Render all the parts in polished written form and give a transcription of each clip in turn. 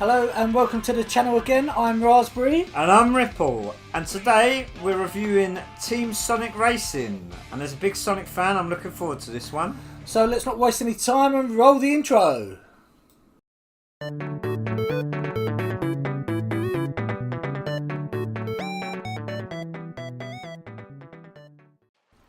Hello and welcome to the channel again. I'm Raspberry. And I'm Ripple, and today we're reviewing Team Sonic Racing. And as a big Sonic fan, I'm looking forward to this one. So let's not waste any time and roll the intro.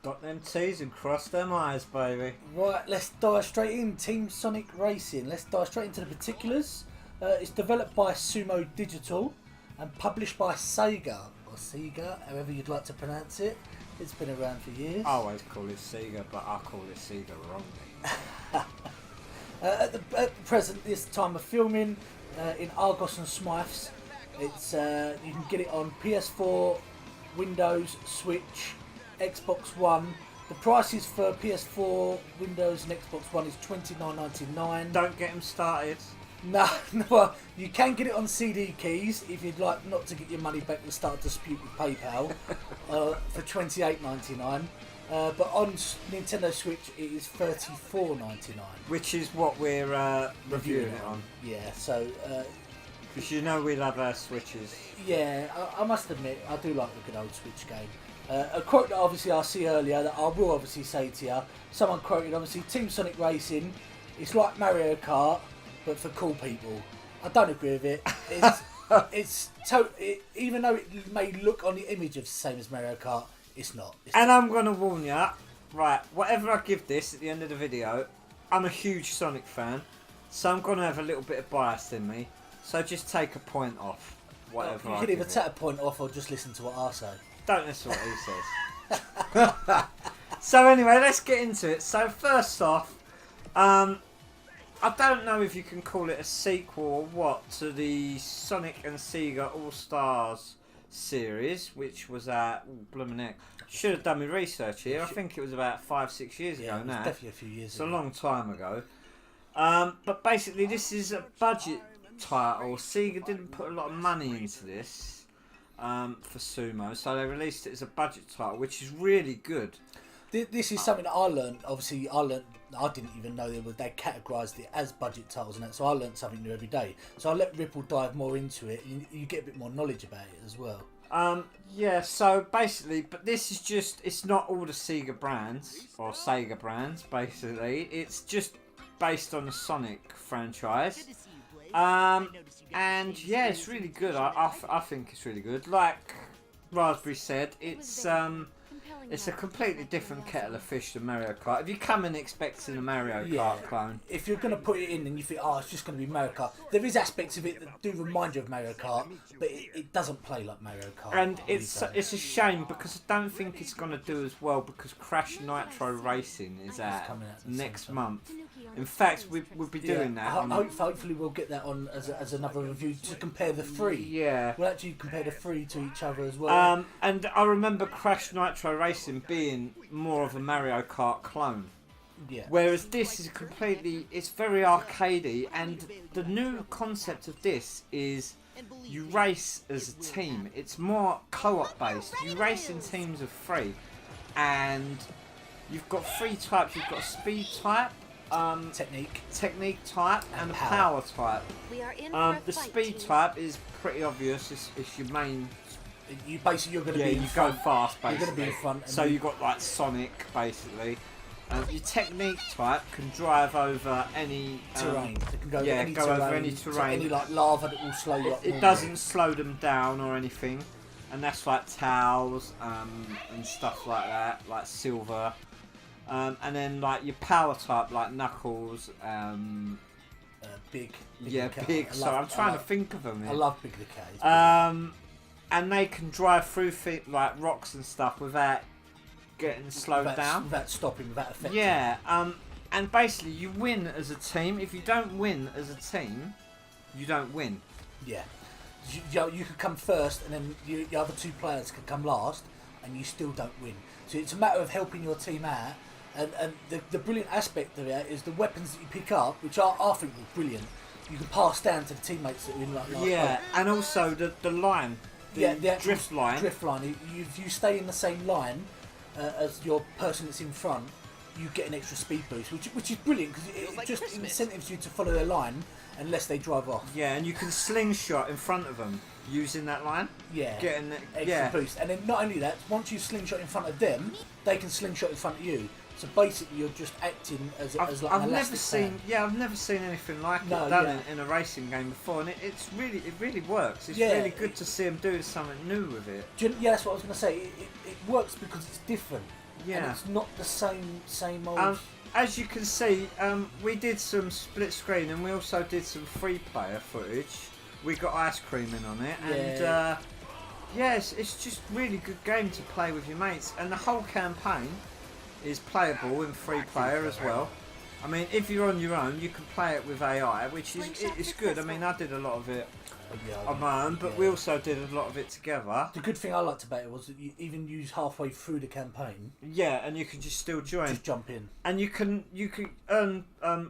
Got them T's and cross them I's, baby. Right, let's dive straight in. Team Sonic Racing. Let's dive straight into the particulars. It's developed by Sumo Digital and published by Sega, or Sega, however you'd like to pronounce it. It's been around for years. I always call it Sega, but I call it Sega wrongly. At the present, this time of filming, in Argos and Smyths, it's you can get it on PS4, Windows, Switch, Xbox One. The prices for PS4, Windows, and Xbox One is $29.99. Don't get them started. No, well, you can get it on CD keys if you'd like not to get your money back and start a dispute with PayPal for $28.99. But on Nintendo Switch it is $34.99. Which is what we're reviewing it on. Yeah, so Because you know we love our Switches. yeah, I must admit I do like a good old Switch game. A quote that obviously I see earlier that I will obviously say to you. Someone quoted obviously Team Sonic Racing. It's like Mario Kart, but for cool people. I don't agree with it. Even though it may look on the image of the same as Mario Kart, it's not. And I'm going to warn you, right, whatever I give this at the end of the video, I'm a huge Sonic fan, so I'm going to have a little bit of bias in me, so just take a point off whatever you I can give either it. take a point off or just listen to what I say. Don't listen to what he says. So anyway, let's get into it. So first off, I don't know if you can call it a sequel or what to the Sonic and Sega All-Stars series, which was at blooming heck. Should have done my research here. I think it was about 5-6 years ago it was now. definitely a few years It's ago. a long time ago. But basically, this is a budget title. Sega didn't put a lot of money into this for Sumo, so they released it as a budget title, which is really good. This is something that I learned. Obviously, I didn't even know they categorised it as budget titles and that, so I learned something new every day. So I'll let Ripple dive more into it. You get a bit more knowledge about it as well. Yeah, so basically, but this is just, it's not all the Sega brands, or Sega brands, basically. It's just based on the Sonic franchise. And yeah, it's really good. I think it's really good. Like Raspberry said, it's a completely different kettle of fish than Mario Kart. If you come in expecting a Mario Kart clone, if you're going to put it in and you think, oh, it's just going to be Mario Kart, there is aspects of it that do remind you of Mario Kart, but it doesn't play like Mario Kart. and it's a shame because I don't think it's going to do as well because Crash Nitro Racing is out coming out next month. In fact, we'll be doing that. Hopefully we'll get that on as another review to compare the three. Yeah. We'll actually compare the three to each other as well. And I remember Crash Nitro Racing being more of a Mario Kart clone. Yeah. Whereas this is it's very arcadey, and the new concept of this is you race as a team. It's more co-op based. You race in teams of 3, and you've got 3 types. You've got a speed type, technique type, and a power type. The speed type is pretty obvious. It's your main. You're going to be in you front. go fast. Basically. You're going to be in front. So you've got like Sonic, basically. Your technique type can drive over any terrain. It can go over any terrain. So any like lava that will slow you up. It doesn't slow them down or anything, and that's like towels and stuff like that, like silver. And then like your power type, like Knuckles. Big. Big. So I'm trying to think of them. I love Big the Cat. And they can drive through like rocks and stuff without getting slowed down. Without stopping, without affecting. Yeah. And basically you win as a team. If you don't win as a team, you don't win. Yeah. You could come first, and then the other 2 players could come last, and you still don't win. So it's a matter of helping your team out. And the brilliant aspect of it is the weapons that you pick up, which I think are brilliant. You can pass down to the teammates that are in like yeah, and also the line. The drift line. Drift line. If you stay in the same line as your person that's in front, you get an extra speed boost, which is brilliant because it just incentives you to follow their line unless they drive off. Yeah, and you can slingshot in front of them using that line. Yeah, Getting the, extra boost. And then not only that, once you slingshot in front of them, they can slingshot in front of you. So basically, you're just acting as like I've an never elastic seen fan. I've never seen anything like it done in a racing game before, and it really works. It's really good to see them doing something new with it. That's what I was going to say. It works because it's different. Yeah, and it's not the same old. As you can see, we did some split screen, and we also did some free player footage. We got ice cream in on it, and it's just really good game to play with your mates, and the whole campaign is playable in free player as well. I mean, if you're on your own, you can play it with AI, which is good. I mean, I did a lot of it on my own, but we also did a lot of it together. The good thing I liked about it was that you even use halfway through the campaign. Yeah, and you can just still join. Just jump in. And you can earn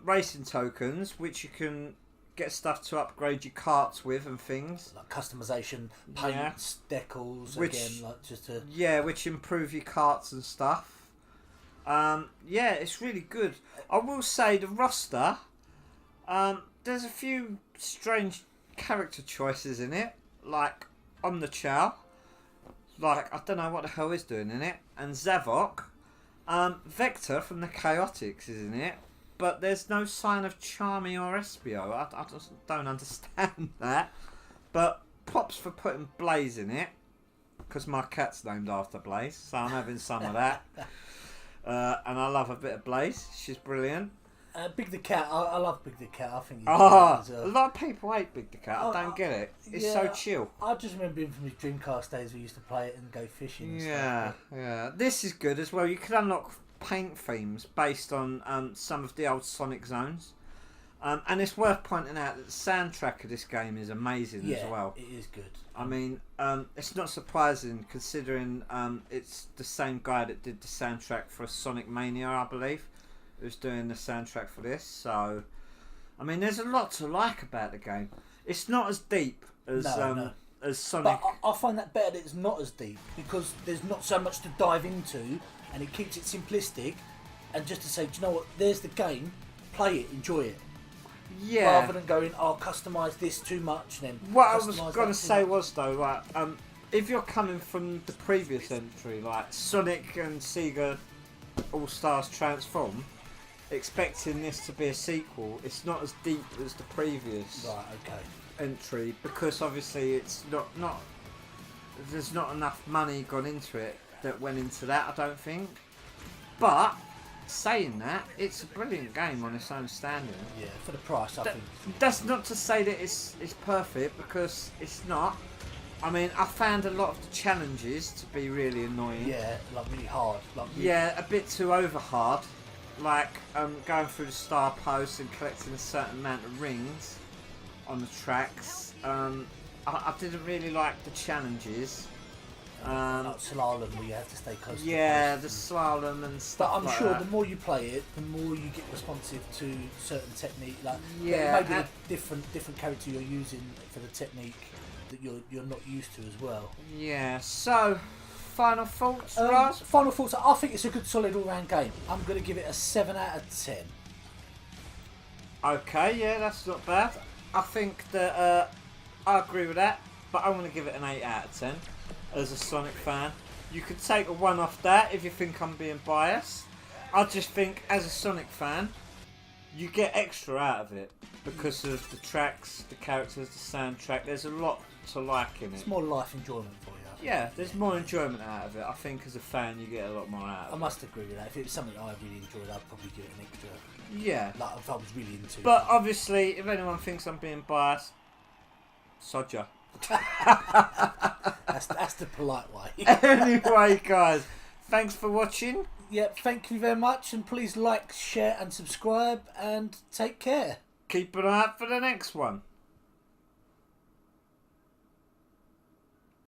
racing tokens, which you can get stuff to upgrade your carts with and things. Like customization, paints, decals, which improve your carts and stuff. It's really good. I will say the roster, there's a few strange character choices in it, like Omnichow, like I don't know what the hell he's doing in it, and Zavok. Vector from the Chaotix is in it, but there's no sign of Charmy or Espio. I just don't understand that. But props for putting Blaze in it, because my cat's named after Blaze, so I'm having some of that. And I love a bit of Blaze. She's brilliant. Big the Cat. I love Big the Cat. I think he's a lot of people hate Big the Cat. I don't get it. It's so chill. I just remember him from his Dreamcast days. We used to play it and go fishing. And stuff. Yeah. This is good as well. You can unlock paint themes based on some of the old Sonic zones. And it's worth pointing out that the soundtrack of this game is amazing as well. It is good. I mean, it's not surprising considering it's the same guy that did the soundtrack for Sonic Mania, I believe, who's doing the soundtrack for this. So, I mean, there's a lot to like about the game. It's not as deep as Sonic. But I find that better that it's not as deep because there's not so much to dive into, and it keeps it simplistic. And just to say, do you know what? There's the game. Play it, enjoy it. Yeah. Rather than going, I'll customise this too much. Then what I was going to say was though, like, if you're coming from the previous entry, like Sonic and Sega All Stars Transform, expecting this to be a sequel, it's not as deep as the previous entry because obviously it's not. There's not enough money gone into it that went into that. I don't think, but. Saying that, it's a brilliant game on its own standing. Yeah, for the price, I think. That's not to say that it's perfect because it's not. I mean, I found a lot of the challenges to be really annoying. Yeah, like really hard. A bit too over hard. Like going through the star posts and collecting a certain amount of rings on the tracks. I didn't really like the challenges. Like slalom where you have to stay close to the slalom and stuff. But I'm like sure that. the more you play it, the more you get responsive to certain technique. Like maybe a different character you're using for the technique that you're not used to as well. Yeah. So, final thoughts, Raz? Final thoughts. I think it's a good, solid all-round game. I'm going to give it a 7 out of 10. Okay. Yeah, that's not bad. I think that I agree with that, but I'm going to give it an 8 out of 10. As a Sonic fan, you could take a 1 off that if you think I'm being biased. I just think as a Sonic fan, you get extra out of it because of the tracks, the characters, the soundtrack. There's a lot to like in it. It's more life enjoyment for you. Yeah, there's more enjoyment out of it. I think as a fan, you get a lot more out of it. I must agree with that. If it was something I really enjoyed, I'd probably give it an extra. Yeah. Like if I was really into it. But obviously, if anyone thinks I'm being biased, sod ya. That's the polite way. Anyway, guys, thanks for watching. Yep, thank you very much, and please like, share, and subscribe, and take care. Keep an eye out for the next one.